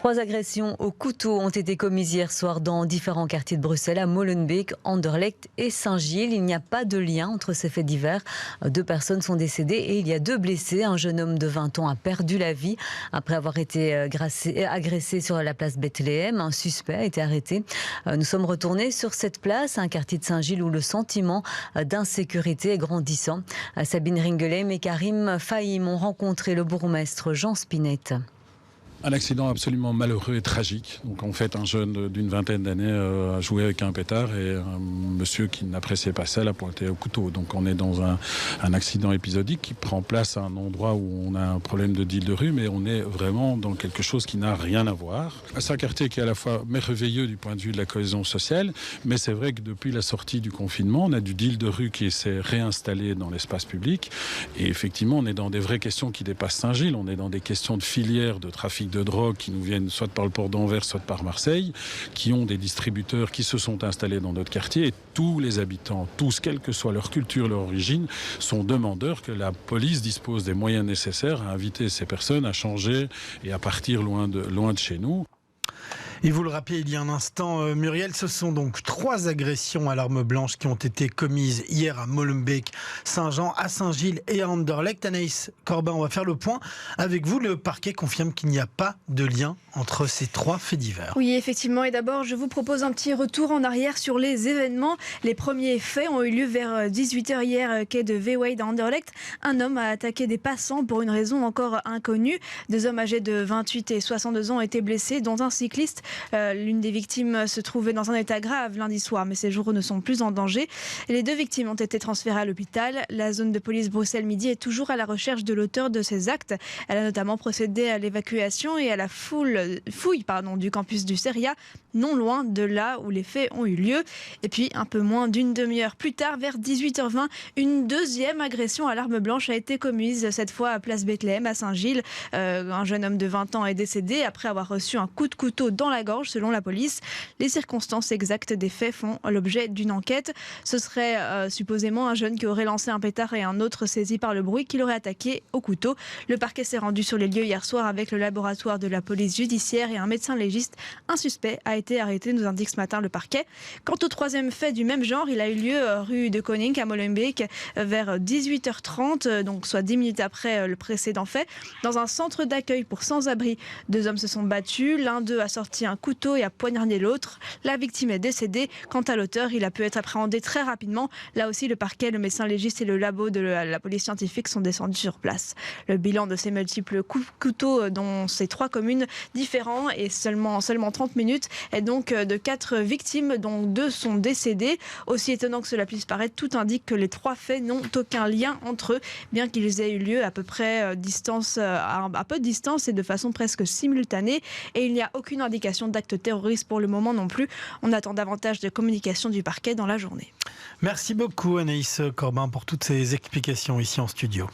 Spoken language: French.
3 agressions au couteau ont été commises hier soir dans différents quartiers de Bruxelles, à Molenbeek, Anderlecht et Saint-Gilles. Il n'y a pas de lien entre ces faits divers. 2 personnes sont décédées et il y a 2 blessés. Un jeune homme de 20 ans a perdu la vie après avoir été agressé sur la place Bethléem. Un suspect a été arrêté. Nous sommes retournés sur cette place, un quartier de Saint-Gilles où le sentiment d'insécurité est grandissant. Sabine Ringelheim et Karim Fahim ont rencontré le bourgmestre Jean Spinette. Un accident absolument malheureux et tragique. Donc en fait, un jeune d'une vingtaine d'années a joué avec un pétard et un monsieur qui n'appréciait pas ça l'a pointé au couteau. Donc on est dans un accident épisodique qui prend place à un endroit où on a un problème de deal de rue, mais on est vraiment dans quelque chose qui n'a rien à voir. C'est un quartier qui est à la fois merveilleux du point de vue de la cohésion sociale, mais c'est vrai que depuis la sortie du confinement, on a du deal de rue qui s'est réinstallé dans l'espace public. Et effectivement, on est dans des vraies questions qui dépassent Saint-Gilles. On est dans des questions de filières de trafic de drogue qui nous viennent soit par le port d'Anvers, soit par Marseille, qui ont des distributeurs qui se sont installés dans notre quartier. Et tous les habitants, tous, quelle que soit leur culture, leur origine, sont demandeurs que la police dispose des moyens nécessaires à inviter ces personnes à changer et à partir loin de chez nous. Et vous le rappelez il y a un instant, Muriel, ce sont donc 3 agressions à l'arme blanche qui ont été commises hier à Molenbeek, Saint-Jean, à Saint-Gilles et à Anderlecht. Anaïs Corbin, on va faire le point avec vous. Le parquet confirme qu'il n'y a pas de lien entre ces 3 faits divers. Oui, effectivement. Et d'abord, je vous propose un petit retour en arrière sur les événements. Les premiers faits ont eu lieu vers 18h hier, quai de Veewaide à Anderlecht. Un homme a attaqué des passants pour une raison encore inconnue. 2 hommes âgés de 28 et 62 ans ont été blessés, dont un cycliste. L'une des victimes se trouvait dans un état grave lundi soir, mais ses jours ne sont plus en danger. Et les 2 victimes ont été transférées à l'hôpital. La zone de police Bruxelles Midi est toujours à la recherche de l'auteur de ces actes. Elle a notamment procédé à l'évacuation et à la fouille du campus du Seria, non loin de là où les faits ont eu lieu. Et puis, un peu moins d'une demi-heure plus tard, vers 18h20, une deuxième agression à l'arme blanche a été commise, cette fois à place Bethléem, à Saint-Gilles. Un jeune homme de 20 ans est décédé après avoir reçu un coup de couteau dans la gorge, selon la police. Les circonstances exactes des faits font l'objet d'une enquête. Ce serait supposément un jeune qui aurait lancé un pétard et un autre saisi par le bruit qui l'aurait attaqué au couteau. Le parquet s'est rendu sur les lieux hier soir avec le laboratoire de la police judiciaire et un médecin légiste. Un suspect a été arrêté, nous indique ce matin le parquet. Quant au 3e fait du même genre, il a eu lieu rue de Koning à Molenbeek vers 18h30, donc soit 10 minutes après le précédent fait, dans un centre d'accueil pour sans-abri. 2 hommes se sont battus, l'un d'eux a sorti un couteau et a poignardé l'autre. La victime est décédée. Quant à l'auteur, il a pu être appréhendé très rapidement. Là aussi, le parquet, le médecin légiste et le labo de la police scientifique sont descendus sur place. Le bilan de ces multiples couteaux dans ces 3 communes différents et seulement 30 minutes est donc de 4 victimes, dont 2 sont décédées. Aussi étonnant que cela puisse paraître, tout indique que les 3 faits n'ont aucun lien entre eux, bien qu'ils aient eu lieu à peu près à peu de distance et de façon presque simultanée. Et il n'y a aucune indication d'acte terroriste pour le moment non plus. On attend davantage de communication du parquet dans la journée. Merci beaucoup Anaïs Corbin pour toutes ces explications ici en studio.